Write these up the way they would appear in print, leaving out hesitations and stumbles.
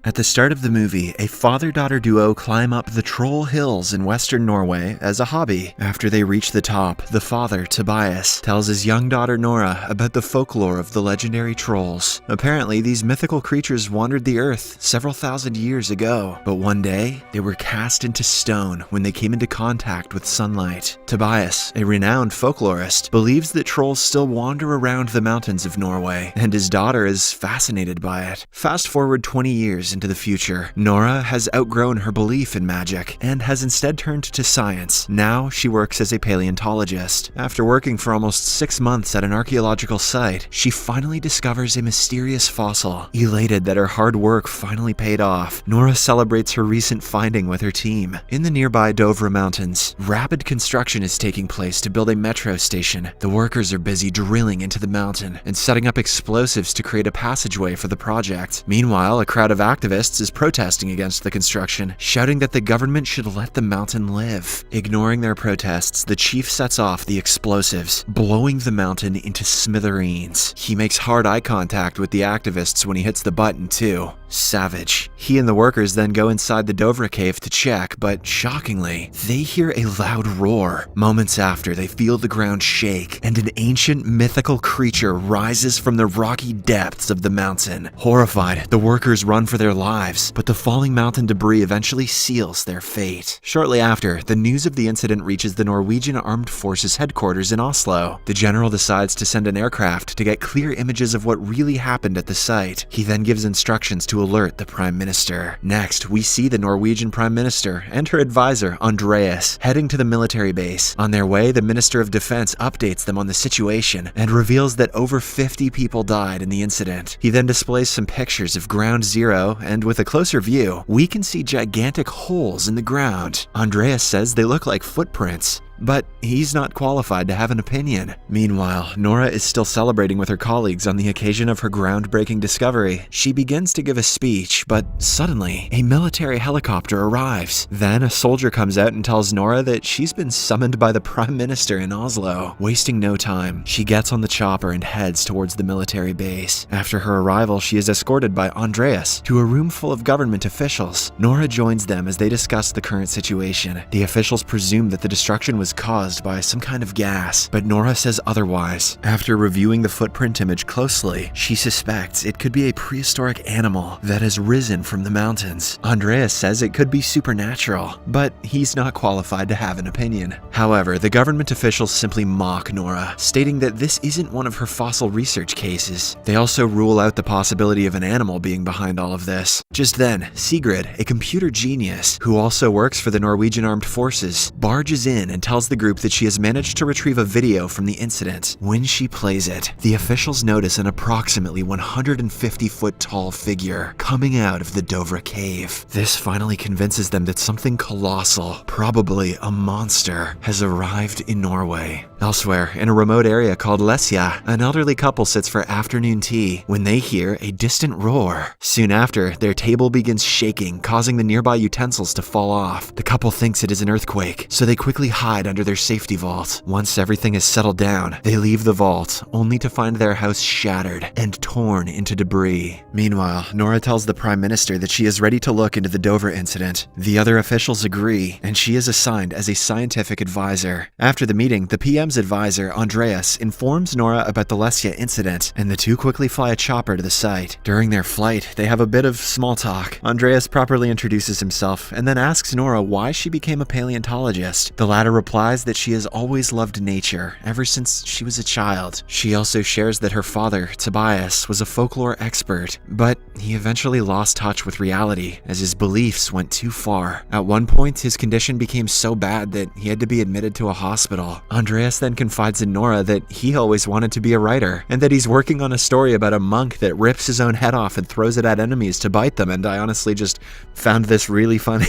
At the start of the movie, a father-daughter duo climb up the Troll Hills in western Norway as a hobby. After they reach the top, the father, Tobias, tells his young daughter Nora about the folklore of the legendary trolls. Apparently, these mythical creatures wandered the earth several thousand years ago, but one day, they were cast into stone when they came into contact with sunlight. Tobias, a renowned folklorist, believes that trolls still wander around the mountains of Norway, and his daughter is fascinated by it. Fast forward 20 years into the future, Nora has outgrown her belief in magic and has instead turned to science. Now she works as a paleontologist. After working for almost 6 months at an archaeological site, she finally discovers a mysterious fossil. Elated that her hard work finally paid off, Nora celebrates her recent finding with her team. In the nearby Dovre Mountains, rapid construction is taking place to build a metro station. The workers are busy drilling into the mountain and setting up explosives to create a passageway for the project. Meanwhile, a crowd of activists is protesting against the construction, shouting that the government should let the mountain live. Ignoring their protests, the chief sets off the explosives, blowing the mountain into smithereens. He makes hard eye contact with the activists when he hits the button too. Savage. He and the workers then go inside the Dovre cave to check, but shockingly, they hear a loud roar. Moments after, they feel the ground shake, and an ancient mythical creature rises from the rocky depths of the mountain. Horrified, the workers run for their lives, but the falling mountain debris eventually seals their fate. Shortly after, the news of the incident reaches the Norwegian Armed Forces headquarters in Oslo. The general decides to send an aircraft to get clear images of what really happened at the site. He then gives instructions to alert the Prime Minister. Next, we see the Norwegian Prime Minister and her advisor, Andreas, heading to the military base. On their way, the Minister of Defense updates them on the situation and reveals that over 50 people died in the incident. He then displays some pictures of Ground Zero, and with a closer view, we can see gigantic holes in the ground. Andreas says they look like footprints, but he's not qualified to have an opinion. Meanwhile, Nora is still celebrating with her colleagues on the occasion of her groundbreaking discovery. She begins to give a speech, but suddenly, a military helicopter arrives. Then a soldier comes out and tells Nora that she's been summoned by the Prime Minister in Oslo. Wasting no time, she gets on the chopper and heads towards the military base. After her arrival, she is escorted by Andreas to a room full of government officials. Nora joins them as they discuss the current situation. The officials presume that the destruction was caused by some kind of gas, but Nora says otherwise. After reviewing the footprint image closely, she suspects it could be a prehistoric animal that has risen from the mountains. Andreas says it could be supernatural, but he's not qualified to have an opinion. However, the government officials simply mock Nora, stating that this isn't one of her fossil research cases. They also rule out the possibility of an animal being behind all of this. Just then, Sigrid, a computer genius who also works for the Norwegian Armed Forces, barges in and tells the group that she has managed to retrieve a video from the incident. When she plays it, the officials notice an approximately 150-foot tall figure coming out of the Dovre cave. This finally convinces them that something colossal, probably a monster, has arrived in Norway. Elsewhere, in a remote area called Lesja, an elderly couple sits for afternoon tea when they hear a distant roar. Soon after, their table begins shaking, causing the nearby utensils to fall off. The couple thinks it is an earthquake, so they quickly hide under their safety vault. Once everything is settled down, they leave the vault, only to find their house shattered and torn into debris. Meanwhile, Nora tells the Prime Minister that she is ready to look into the Dovre incident. The other officials agree, and she is assigned as a scientific advisor. After the meeting, the PM's advisor, Andreas, informs Nora about the Lesja incident, and the two quickly fly a chopper to the site. During their flight, they have a bit of small talk. Andreas properly introduces himself, and then asks Nora why she became a paleontologist. The latter replies that she has always loved nature, ever since she was a child. She also shares that her father, Tobias, was a folklore expert, but he eventually lost touch with reality as his beliefs went too far. At one point, his condition became so bad that he had to be admitted to a hospital. Andreas then confides in Nora that he always wanted to be a writer, and that he's working on a story about a monk that rips his own head off and throws it at enemies to bite them, and I honestly just found this really funny.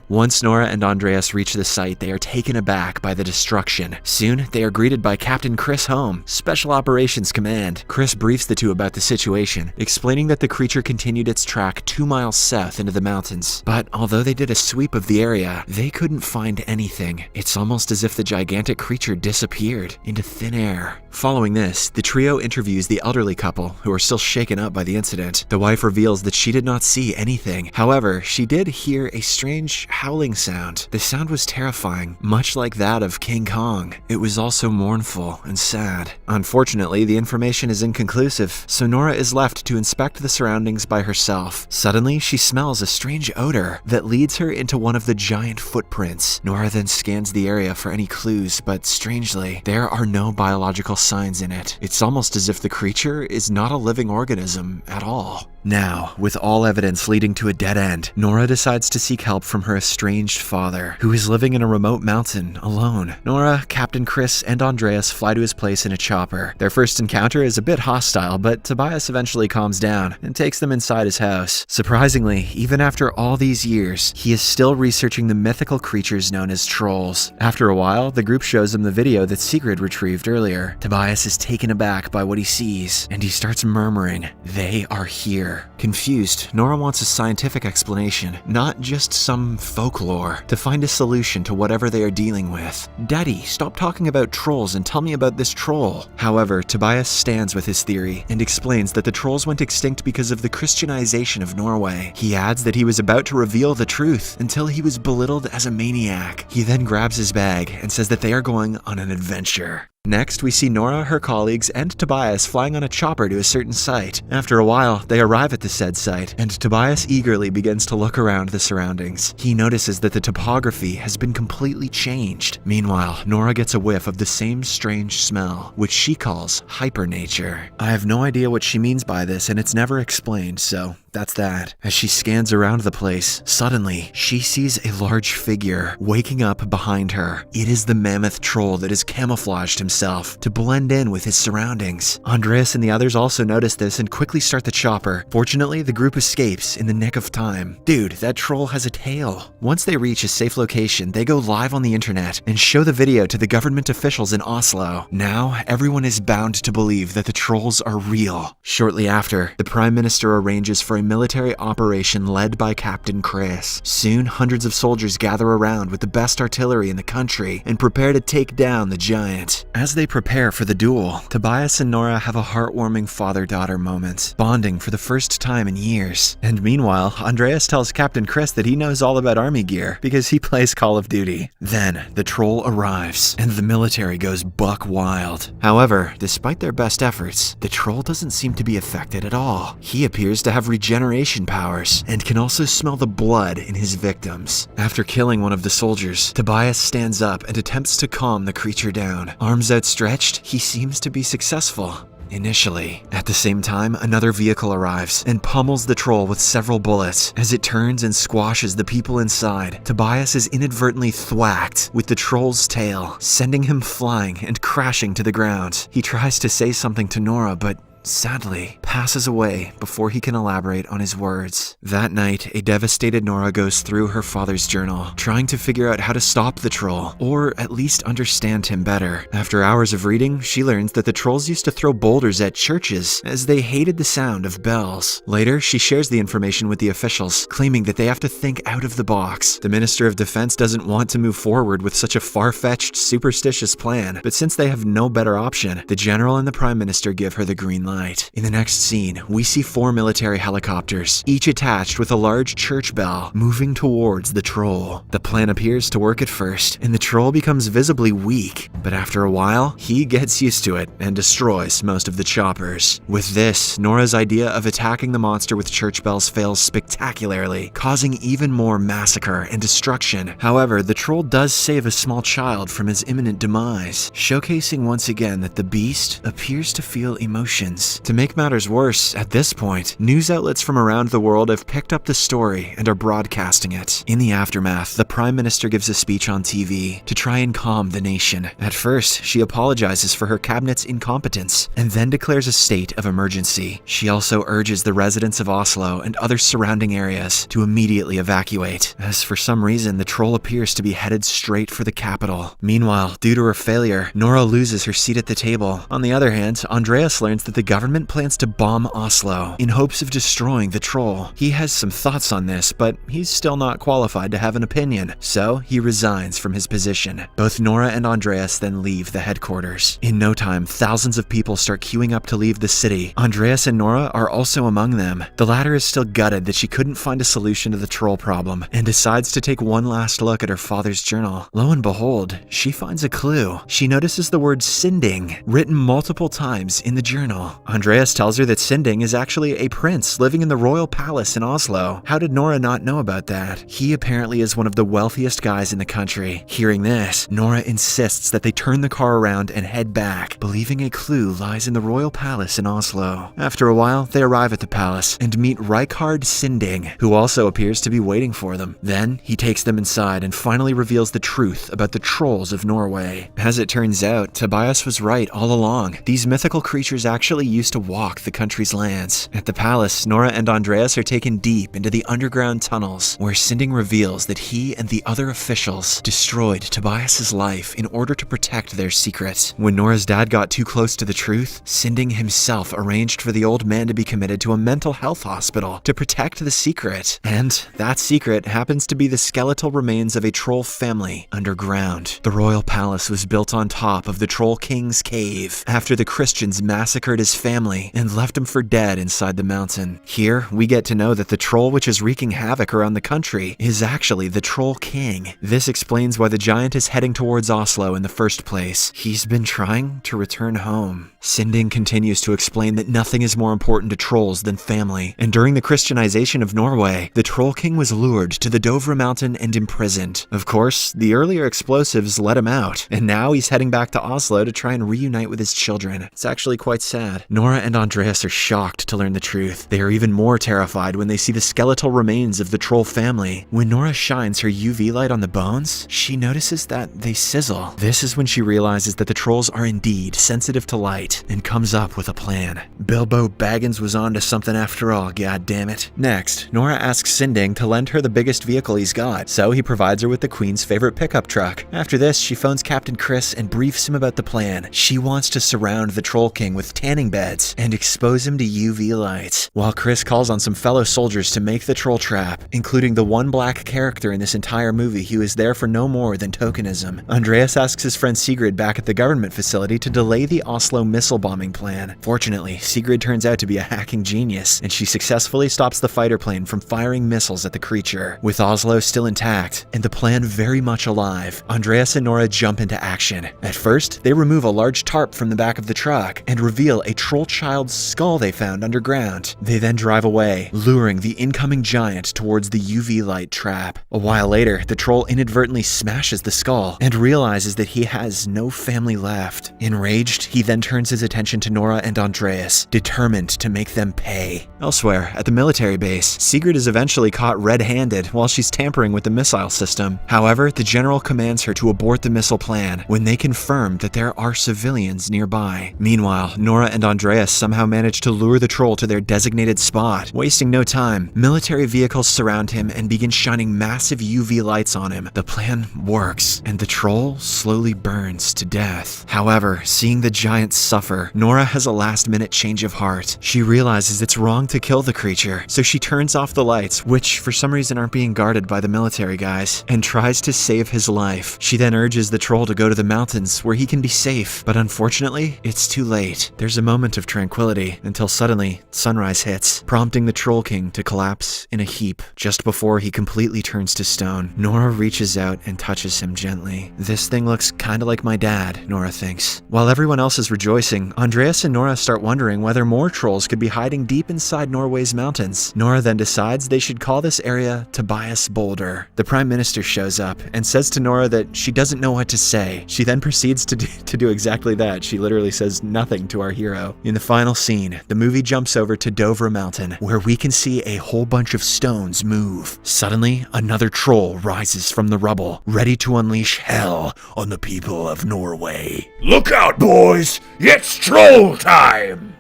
Once Nora and Andreas reach the site, they are taken aback by the destruction. Soon, they are greeted by Captain Chris Holm, Special Operations Command. Chris briefs the two about the situation, explaining that the creature continued its track 2 miles south into the mountains. But although they did a sweep of the area, they couldn't find anything. It's almost as if the gigantic creature disappeared into thin air. Following this, the trio interviews the elderly couple, who are still shaken up by the incident. The wife reveals that she did not see anything. However, she did hear a strange howling sound. The sound was terrifying, much like that of King Kong. It was also mournful and sad. Unfortunately, the information is inconclusive, so Nora is left to inspect the surroundings by herself. Suddenly, she smells a strange odor that leads her into one of the giant footprints. Nora then scans the area for any clues, but strangely, there are no biological signs in it. It's almost as if the creature is not a living organism at all. Now, with all evidence leading to a dead end, Nora decides to seek help from her estranged father, who is living in a remote mountain alone. Nora, Captain Chris, and Andreas fly to his place in a chopper. Their first encounter is a bit hostile, but Tobias eventually calms down and takes them inside his house. Surprisingly, even after all these years, he is still researching the mythical creatures known as trolls. After a while, the group shows him the video that Sigrid retrieved earlier. Tobias is taken aback by what he sees, and he starts murmuring, "They are here." Confused, Nora wants a scientific explanation, not just some folklore, to find a solution to whatever they are dealing with. "Daddy, stop talking about trolls and tell me about this troll." However, Tobias stands with his theory and explains that the trolls went extinct because of the Christianization of Norway. He adds that he was about to reveal the truth until he was belittled as a maniac. He then grabs his bag and says that they are going on an adventure. Next, we see Nora, her colleagues, and Tobias flying on a chopper to a certain site. After a while, they arrive at the said site, and Tobias eagerly begins to look around the surroundings. He notices that the topography has been completely changed. Meanwhile, Nora gets a whiff of the same strange smell, which she calls hypernature. I have no idea what she means by this, and it's never explained, so that's that. As she scans around the place, suddenly, she sees a large figure waking up behind her. It is the mammoth troll that has camouflaged himself to blend in with his surroundings. Andreas and the others also notice this and quickly start the chopper. Fortunately, the group escapes in the nick of time. Dude, that troll has a tail. Once they reach a safe location, they go live on the internet and show the video to the government officials in Oslo. Now, everyone is bound to believe that the trolls are real. Shortly after, the Prime Minister arranges for a military operation led by Captain Chris. Soon, hundreds of soldiers gather around with the best artillery in the country and prepare to take down the giant. As they prepare for the duel, Tobias and Nora have a heartwarming father-daughter moment, bonding for the first time in years. And meanwhile, Andreas tells Captain Chris that he knows all about army gear because he plays Call of Duty. Then, the troll arrives, and the military goes buck wild. However, despite their best efforts, the troll doesn't seem to be affected at all. He appears to have regeneration powers, and can also smell the blood in his victims. After killing one of the soldiers, Tobias stands up and attempts to calm the creature down. Arms outstretched, he seems to be successful. Initially. At the same time, another vehicle arrives and pummels the troll with several bullets. As it turns and squashes the people inside, Tobias is inadvertently thwacked with the troll's tail, sending him flying and crashing to the ground. He tries to say something to Nora, but sadly passes away before he can elaborate on his words. That night, a devastated Nora goes through her father's journal, trying to figure out how to stop the troll, or at least understand him better. After hours of reading, she learns that the trolls used to throw boulders at churches as they hated the sound of bells. Later, she shares the information with the officials, claiming that they have to think out of the box. The Minister of Defense doesn't want to move forward with such a far-fetched, superstitious plan, but since they have no better option, the General and the Prime Minister give her the green light. In the next scene, we see 4 military helicopters, each attached with a large church bell, moving towards the troll. The plan appears to work at first, and the troll becomes visibly weak, but after a while, he gets used to it and destroys most of the choppers. With this, Nora's idea of attacking the monster with church bells fails spectacularly, causing even more massacre and destruction. However, the troll does save a small child from his imminent demise, showcasing once again that the beast appears to feel emotions. To make matters worse, at this point, news outlets from around the world have picked up the story and are broadcasting it. In the aftermath, the Prime Minister gives a speech on TV to try and calm the nation. At first, she apologizes for her cabinet's incompetence and then declares a state of emergency. She also urges the residents of Oslo and other surrounding areas to immediately evacuate, as for some reason the troll appears to be headed straight for the capital. Meanwhile, due to her failure, Nora loses her seat at the table. On the other hand, Andreas learns that the government plans to bomb Oslo in hopes of destroying the troll. He has some thoughts on this, but he's still not qualified to have an opinion, so he resigns from his position. Both Nora and Andreas then leave the headquarters. In no time, thousands of people start queuing up to leave the city. Andreas and Nora are also among them. The latter is still gutted that she couldn't find a solution to the troll problem and decides to take one last look at her father's journal. Lo and behold, she finds a clue. She notices the word Sinding written multiple times in the journal. Andreas tells her that Sinding is actually a prince living in the royal palace in Oslo. How did Nora not know about that? He apparently is one of the wealthiest guys in the country. Hearing this, Nora insists that they turn the car around and head back, believing a clue lies in the royal palace in Oslo. After a while, they arrive at the palace and meet Rikard Sinding, who also appears to be waiting for them. Then, he takes them inside and finally reveals the truth about the trolls of Norway. As it turns out, Tobias was right all along. These mythical creatures actually used to walk the country's lands. At the palace, Nora and Andreas are taken deep into the underground tunnels, where Sinding reveals that he and the other officials destroyed Tobias's life in order to protect their secret. When Nora's dad got too close to the truth, Sinding himself arranged for the old man to be committed to a mental health hospital to protect the secret. And that secret happens to be the skeletal remains of a troll family underground. The royal palace was built on top of the Troll King's cave after the Christians massacred his family and left him for dead inside the mountain. Here, we get to know that the troll which is wreaking havoc around the country is actually the Troll King. This explains why the giant is heading towards Oslo in the first place. He's been trying to return home. Sinding continues to explain that nothing is more important to trolls than family, and during the Christianization of Norway, the Troll King was lured to the Dovre mountain and imprisoned. Of course, the earlier explosives let him out, and now he's heading back to Oslo to try and reunite with his children. It's actually quite sad. Nora and Andreas are shocked to learn the truth. They are even more terrified when they see the skeletal remains of the troll family. When Nora shines her UV light on the bones, she notices that they sizzle. This is when she realizes that the trolls are indeed sensitive to light and comes up with a plan. Bilbo Baggins was onto something after all, goddammit. Next, Nora asks Sinding to lend her the biggest vehicle he's got, so he provides her with the Queen's favorite pickup truck. After this, she phones Captain Chris and briefs him about the plan. She wants to surround the Troll King with tanning beds and expose him to UV lights, while Chris calls on some fellow soldiers to make the troll trap, including the one black character in this entire movie who is there for no more than tokenism. Andreas asks his friend Sigrid back at the government facility to delay the Oslo missile bombing plan. Fortunately, Sigrid turns out to be a hacking genius, and she successfully stops the fighter plane from firing missiles at the creature. With Oslo still intact, and the plan very much alive, Andreas and Nora jump into action. At first, they remove a large tarp from the back of the truck and reveal a troll child's skull they found underground. They then drive away, luring the incoming giant towards the UV light trap. A while later, the troll inadvertently smashes the skull and realizes that he has no family left. Enraged, he then turns his attention to Nora and Andreas, determined to make them pay. Elsewhere, at the military base, Sigrid is eventually caught red-handed while she's tampering with the missile system. However, the general commands her to abort the missile plan when they confirm that there are civilians nearby. Meanwhile, Nora and Andreas somehow manage to lure the troll to their designated spot. Wasting no time, military vehicles surround him and begin shining massive UV lights on him. The plan works, and the troll slowly burns to death. However, seeing the giant suffer, Nora has a last-minute change of heart. She realizes it's wrong to kill the creature, so she turns off the lights, which for some reason aren't being guarded by the military guys, and tries to save his life. She then urges the troll to go to the mountains where he can be safe, but unfortunately, it's too late. There's a moment of tranquility until suddenly sunrise hits, prompting the Troll King to collapse in a heap just before he completely turns to stone. Nora reaches out and touches him gently. This thing looks kinda like my dad, Nora thinks. While everyone else is rejoicing, Andreas and Nora start wondering whether more trolls could be hiding deep inside Norway's mountains. Nora then decides they should call this area Tobias Boulder. The Prime Minister shows up and says to Nora that she doesn't know what to say. She then proceeds to do exactly that. She literally says nothing to our hero. In the final scene, the movie jumps over to Dovre Mountain, where we can see a whole bunch of stones move. Suddenly, another troll rises from the rubble, ready to unleash hell on the people of Norway. Look out, boys! It's troll time!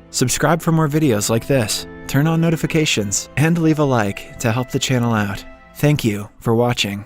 Subscribe for more videos like this, turn on notifications, and leave a like to help the channel out. Thank you for watching.